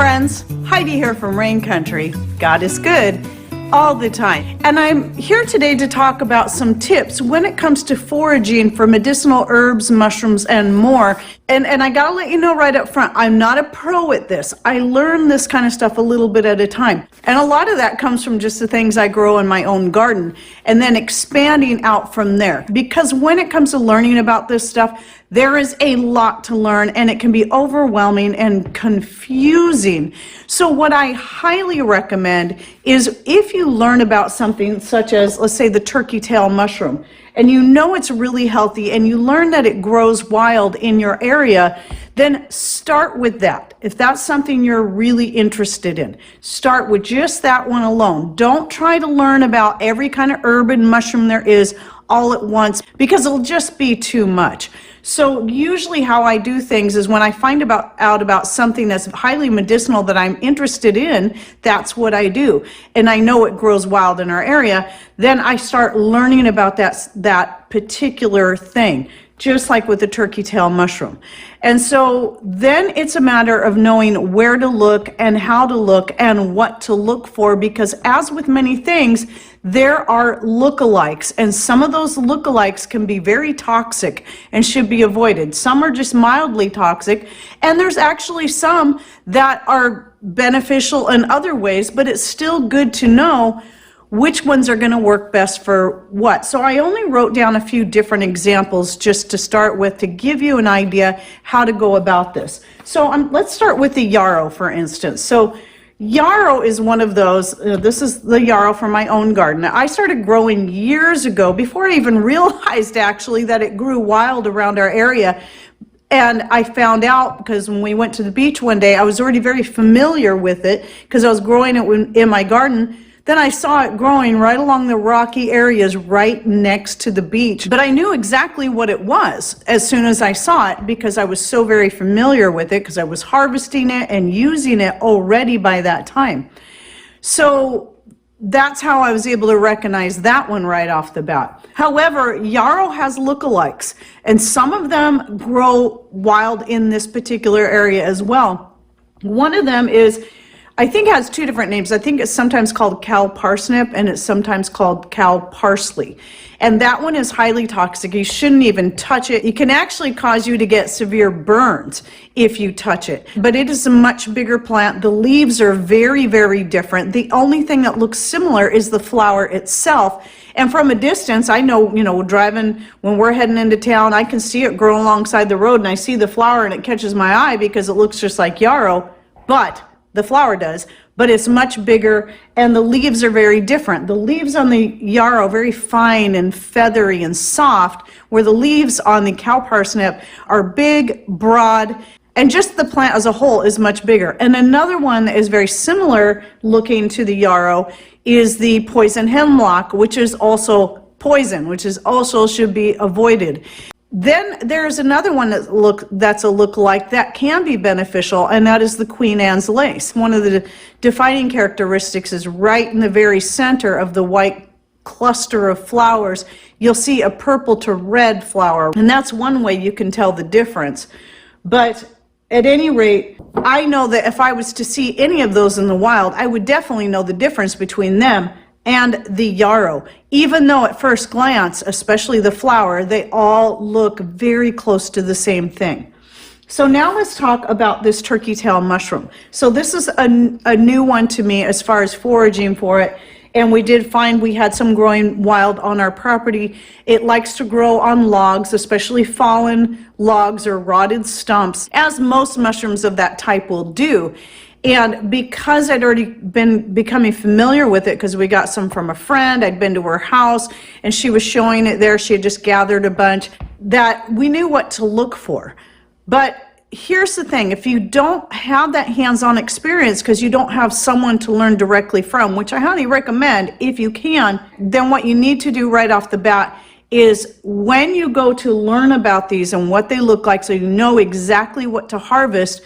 friends, Heidi here from Rain Country. God is good all the time. And I'm here today to talk about some tips when it comes to foraging for medicinal herbs, mushrooms, and more. And I gotta let you know right up front, I'm not a pro at this. I learn this kind of stuff a little bit at a time. And a lot of that comes from just the things I grow in my own garden and then expanding out from there. Because when it comes to learning about this stuff, there is a lot to learn and it can be overwhelming and confusing. So what I highly recommend is if you learn about something such as, let's say, the turkey tail mushroom, and you know it's really healthy and you learn that it grows wild in your area, then start with that. If that's something you're really interested in, start with just that one alone. Don't try to learn about every kind of herb and mushroom there is all at once, because it'll just be too much. So usually how I do things is when I find out about something that's highly medicinal that I'm interested in, that's what I do. And I know it grows wild in our area, then I start learning about that particular thing, just like with the turkey tail mushroom. And so then it's a matter of knowing where to look and how to look and what to look for, because as with many things, there are lookalikes, and some of those lookalikes can be very toxic and should be avoided. Some are just mildly toxic, and there's actually some that are beneficial in other ways, but it's still good to know which ones are going to work best for what. So I only wrote down a few different examples just to start with to give you an idea how to go about this. So let's start with the yarrow, for instance. So yarrow is one of those. This is the yarrow from my own garden. I started growing years ago, before I even realized actually that it grew wild around our area. And I found out because when we went to the beach one day, I was already very familiar with it because I was growing it in my garden. Then I saw it growing right along the rocky areas right next to the beach. But I knew exactly what it was as soon as I saw it because I was so very familiar with it because I was harvesting it and using it already by that time. So that's how I was able to recognize that one right off the bat. However, yarrow has lookalikes, and some of them grow wild in this particular area as well. One of them is, I think it has two different names. I think it's sometimes called cow parsnip and it's sometimes called cow parsley. And that one is highly toxic. You shouldn't even touch it. It can actually cause you to get severe burns if you touch it. But it is a much bigger plant. The leaves are very, very different. The only thing that looks similar is the flower itself. And from a distance, I know, driving, when we're heading into town, I can see it grow alongside the road and I see the flower and it catches my eye because it looks just like yarrow. But the flower does, but it's much bigger and the leaves are very different. The leaves on the yarrow very fine and feathery and soft, where the leaves on the cow parsnip are big, broad, and just the plant as a whole is much bigger. And another one that is very similar looking to the yarrow is the poison hemlock, which is also poison, which is also should be avoided. Then there's another one that's a lookalike that can be beneficial, and that is the Queen Anne's lace. One of the defining characteristics is right in the very center of the white cluster of flowers, you'll see a purple to red flower, and that's one way you can tell the difference. But at any rate, I know that if I was to see any of those in the wild, I would definitely know the difference between them and the yarrow, even though at first glance, especially the flower, they all look very close to the same thing. So now let's talk about this turkey tail mushroom. So this is a new one to me as far as foraging for it, and we did find we had some growing wild on our property. It likes to grow on logs, especially fallen logs or rotted stumps, as most mushrooms of that type will do. And because I'd already been becoming familiar with it, because we got some from a friend, I'd been to her house and she was showing it there, she had just gathered a bunch, that we knew what to look for. But here's the thing, if you don't have that hands-on experience because you don't have someone to learn directly from, which I highly recommend if you can, then what you need to do right off the bat is when you go to learn about these and what they look like so you know exactly what to harvest,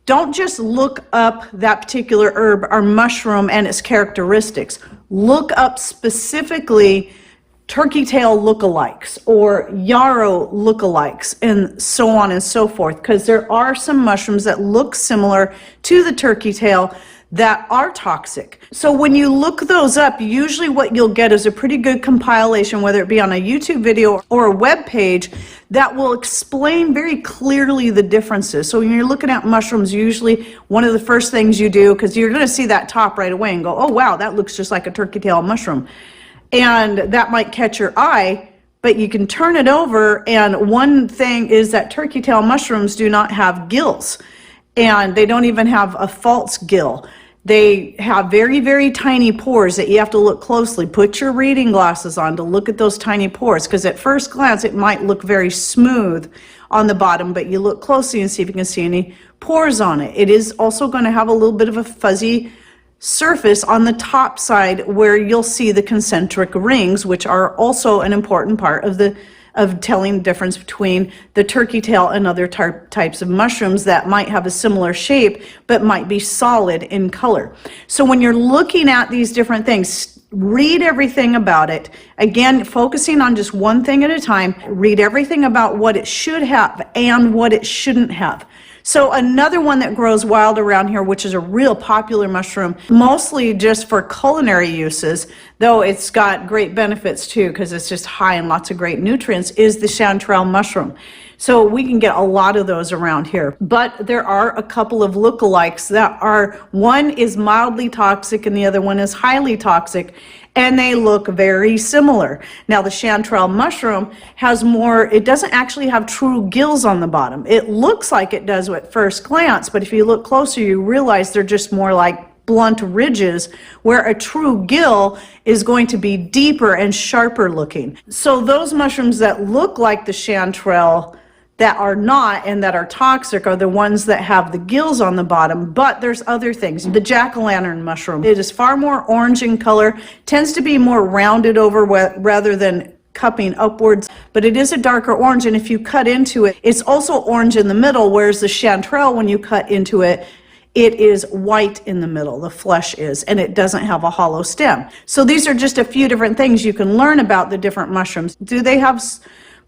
don't just look up that particular herb or mushroom and its characteristics. Look up specifically turkey tail lookalikes or yarrow lookalikes and so on and so forth, because there are some mushrooms that look similar to the turkey tail that are toxic. So when you look those up, usually what you'll get is a pretty good compilation, whether it be on a YouTube video or a web page, that will explain very clearly the differences. So when you're looking at mushrooms, usually one of the first things you do, because you're going to see that top right away and go, oh wow, that looks just like a turkey tail mushroom. And that might catch your eye, but you can turn it over, and one thing is that turkey tail mushrooms do not have gills, and they don't even have a false gill. They have very, very tiny pores that you have to look closely. Put your reading glasses on to look at those tiny pores, because at first glance it might look very smooth on the bottom, but you look closely and see if you can see any pores on it. It is also going to have a little bit of a fuzzy surface on the top side where you'll see the concentric rings, which are also an important part of telling the difference between the turkey tail and other types of mushrooms that might have a similar shape but might be solid in color. So when you're looking at these different things, read everything about it. Again, focusing on just one thing at a time. Read everything about what it should have and what it shouldn't have. So another one that grows wild around here, which is a real popular mushroom, mostly just for culinary uses, though it's got great benefits too because it's just high in lots of great nutrients, is the chanterelle mushroom. So we can get a lot of those around here. But there are a couple of lookalikes that are, one is mildly toxic and the other one is highly toxic, and they look very similar. Now the chanterelle mushroom has more, it doesn't actually have true gills on the bottom. It looks like it does at first glance, but if you look closer you realize they're just more like blunt ridges, where a true gill is going to be deeper and sharper looking. So those mushrooms that look like the chanterelle that are not and that are toxic are the ones that have the gills on the bottom. But there's other things. The jack-o'-lantern mushroom, it is far more orange in color, tends to be more rounded over rather than cupping upwards, but it is a darker orange, and if you cut into it, it's also orange in the middle, whereas the chanterelle, when you cut into it, it is white in the middle, the flesh is, and it doesn't have a hollow stem. So these are just a few different things you can learn about the different mushrooms. Do they have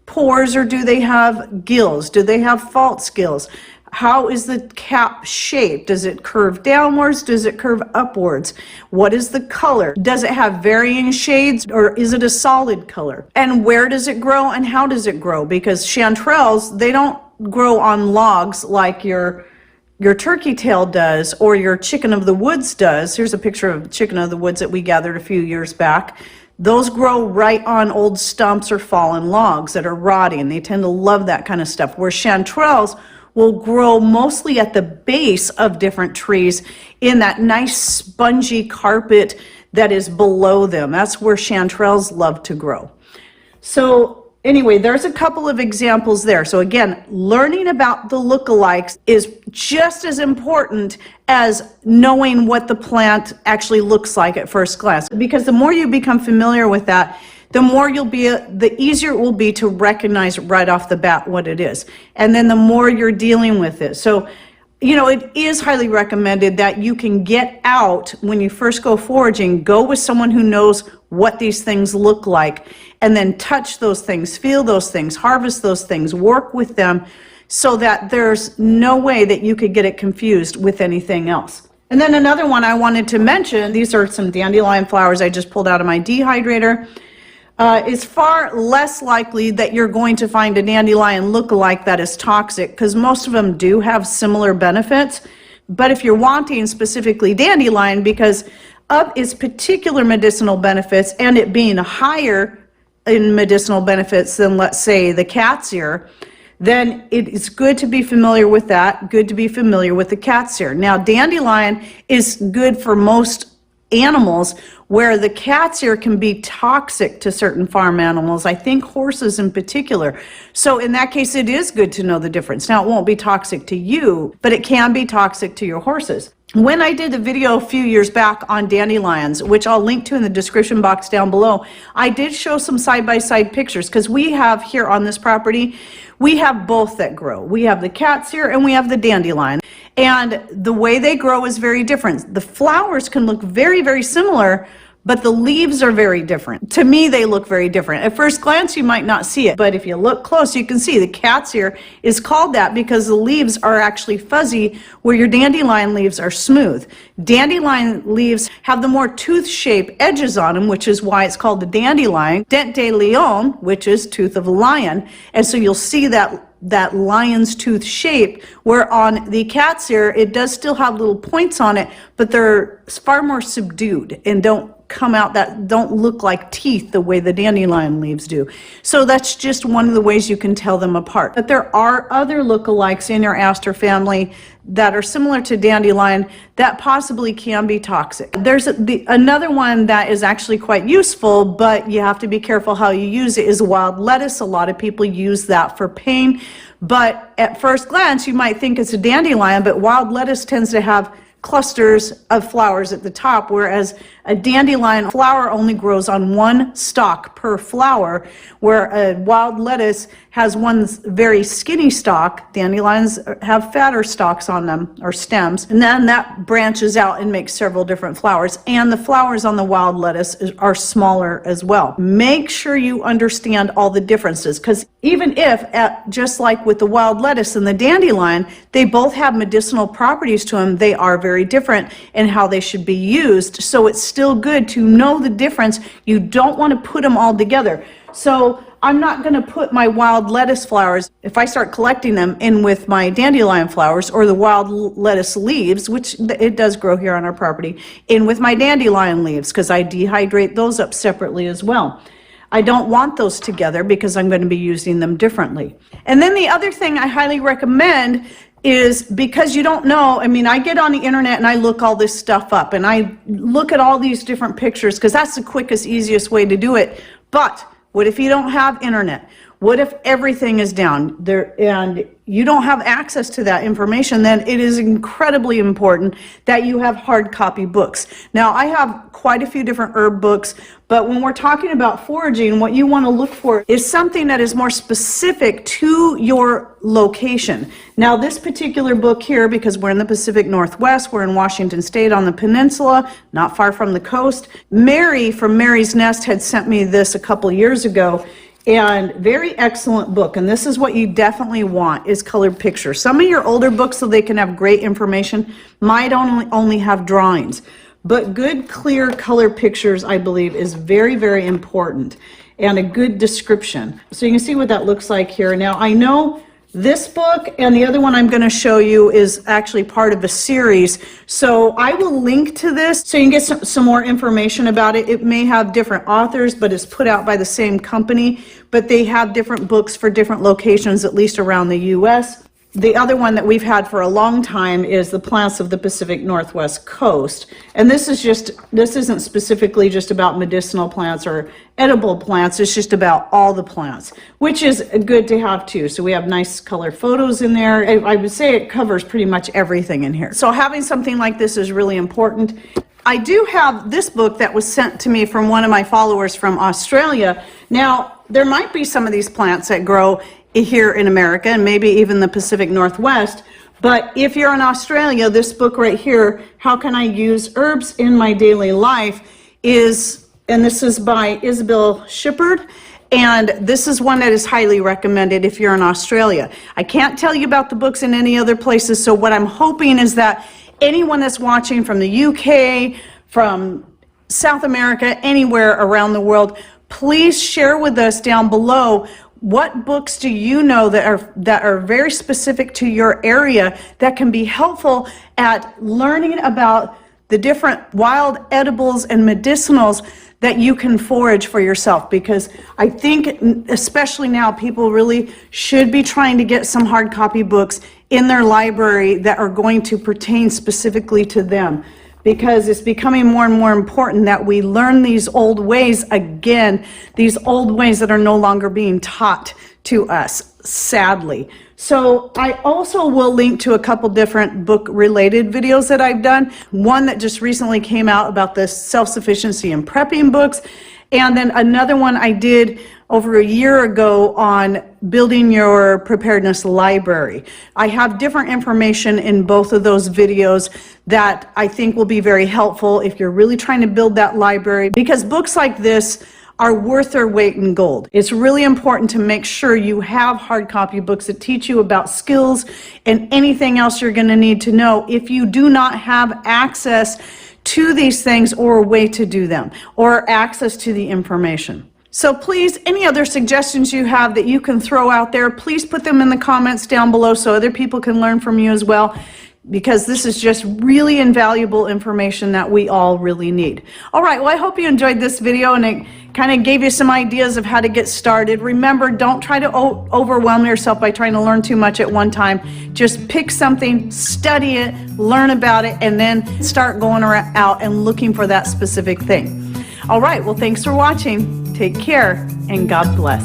pores or do they have gills? Do they have false gills? How is the cap shaped? Does it curve downwards? Does it curve upwards? What is the color? Does it have varying shades or is it a solid color? And where does it grow and how does it grow? Because chanterelles, they don't grow on logs like your turkey tail does or your chicken of the woods does. Here's a picture of chicken of the woods that we gathered a few years back. Those grow right on old stumps or fallen logs that are rotting. They tend to love that kind of stuff. Where chanterelles will grow mostly at the base of different trees in that nice spongy carpet that is below them. That's where chanterelles love to grow. So anyway, there's a couple of examples there. So again, learning about the lookalikes is just as important as knowing what the plant actually looks like at first glance. Because the more you become familiar with that, the more the easier it will be to recognize right off the bat what it is. And then the more you're dealing with it. So, you know, it is highly recommended that you can get out when you first go foraging, go with someone who knows what these things look like, and then touch those things, feel those things, harvest those things, work with them so that there's no way that you could get it confused with anything else. And then another one I wanted to mention, these are some dandelion flowers I just pulled out of my dehydrator. It's far less likely that you're going to find a dandelion lookalike that is toxic because most of them do have similar benefits. But if you're wanting specifically dandelion because of its particular medicinal benefits and it being higher in medicinal benefits than, let's say, the cat's ear, then it is good to be familiar with that, good to be familiar with the cat's ear. Now, dandelion is good for most animals, where the cat's ear can be toxic to certain farm animals, I think horses in particular. So in that case, it is good to know the difference. Now, it won't be toxic to you, but it can be toxic to your horses. When I did a video a few years back on dandelions, which I'll link to in the description box down below, I did show some side-by-side pictures because we have here on this property, we have both that grow. We have the cat's ear and we have the dandelion. And the way they grow is very different. The flowers can look very, very similar, but the leaves are very different. To me, they look very different. At first glance, you might not see it, but if you look close, you can see the cat's ear is called that because the leaves are actually fuzzy, where your dandelion leaves are smooth. Dandelion leaves have the more tooth-shaped edges on them, which is why it's called the dandelion. Dandelion, which is tooth of a lion, and so you'll see that lion's tooth shape, where on the cat's ear, it does still have little points on it, but they're far more subdued and don't look like teeth the way the dandelion leaves do. So that's just one of the ways you can tell them apart. But there are other lookalikes in your aster family that are similar to dandelion that possibly can be toxic. There's another one that is actually quite useful, but you have to be careful how you use it, is wild lettuce. A lot of people use that for pain, but at first glance you might think it's a dandelion, but wild lettuce tends to have clusters of flowers at the top, whereas a dandelion flower only grows on one stalk per flower, where a wild lettuce has one very skinny stalk. Dandelions have fatter stalks on them, or stems, and then that branches out and makes several different flowers, and the flowers on the wild lettuce are smaller as well. Make sure you understand all the differences, because even if, just like with the wild lettuce and the dandelion, they both have medicinal properties to them, they are very different in how they should be used. So it's still good to know the difference. You don't want to put them all together. So I'm not going to put my wild lettuce flowers, if I start collecting them, in with my dandelion flowers, or the wild lettuce leaves, which it does grow here on our property, in with my dandelion leaves, because I dehydrate those up separately as well. I don't want those together because I'm going to be using them differently. And then the other thing I highly recommend is, because you don't know, I mean, I get on the internet and I look all this stuff up and I look at all these different pictures because that's the quickest, easiest way to do it. But what if you don't have internet? What if everything is down there and you don't have access to that information? Then it is incredibly important that you have hard copy books. Now, I have quite a few different herb books, but when we're talking about foraging, what you want to look for is something that is more specific to your location. Now, this particular book here, because we're in the Pacific Northwest, we're in Washington State on the peninsula, not far from the coast. Mary from Mary's Nest had sent me this a couple years ago. And very excellent book, and this is what you definitely want, is colored pictures. Some of your older books, so they can have great information, might only have drawings, but good clear color pictures, I believe, is very, very important, and a good description. So you can see what that looks like here. Now, I know this book and the other one I'm going to show you is actually part of a series, so I will link to this so you can get some more information about it. It may have different authors, but it's put out by the same company, but they have different books for different locations, at least around the US. The other one that we've had for a long time is the plants of the Pacific Northwest coast. And this isn't specifically just about medicinal plants or edible plants, it's just about all the plants, which is good to have too. So we have nice color photos in there. I would say it covers pretty much everything in here. So having something like this is really important. I do have this book that was sent to me from one of my followers from Australia. Now, there might be some of these plants that grow here in America and maybe even the Pacific Northwest, but if you're in Australia, this book right here, How Can I Use Herbs in My Daily Life, and this is by Isabel Shippard, and this is one that is highly recommended if you're in Australia. I can't tell you about the books in any other places, so what I'm hoping is that anyone that's watching from the UK, from South America, anywhere around the world, please share with us down below what books do you know that are very specific to your area that can be helpful at learning about the different wild edibles and medicinals that you can forage for yourself, because I think especially now people really should be trying to get some hard copy books in their library that are going to pertain specifically to them, because it's becoming more and more important that we learn these old ways again, these old ways that are no longer being taught to us, sadly. So I also will link to a couple different book-related videos that I've done. One that just recently came out about the self-sufficiency and prepping books, and then another one I did over a year ago on building your preparedness library. I have different information in both of those videos that I think will be very helpful if you're really trying to build that library, because books like this are worth their weight in gold. It's really important to make sure you have hard copy books that teach you about skills and anything else you're going to need to know if you do not have access to these things or a way to do them or access to the information. So please, any other suggestions you have that you can throw out there, please put them in the comments down below so other people can learn from you as well, because this is just really invaluable information that we all really need. All right, well, I hope you enjoyed this video and it kind of gave you some ideas of how to get started. Remember, don't try to overwhelm yourself by trying to learn too much at one time. Just pick something, study it, learn about it, and then start going out and looking for that specific thing. All right, well, thanks for watching. Take care, and God bless.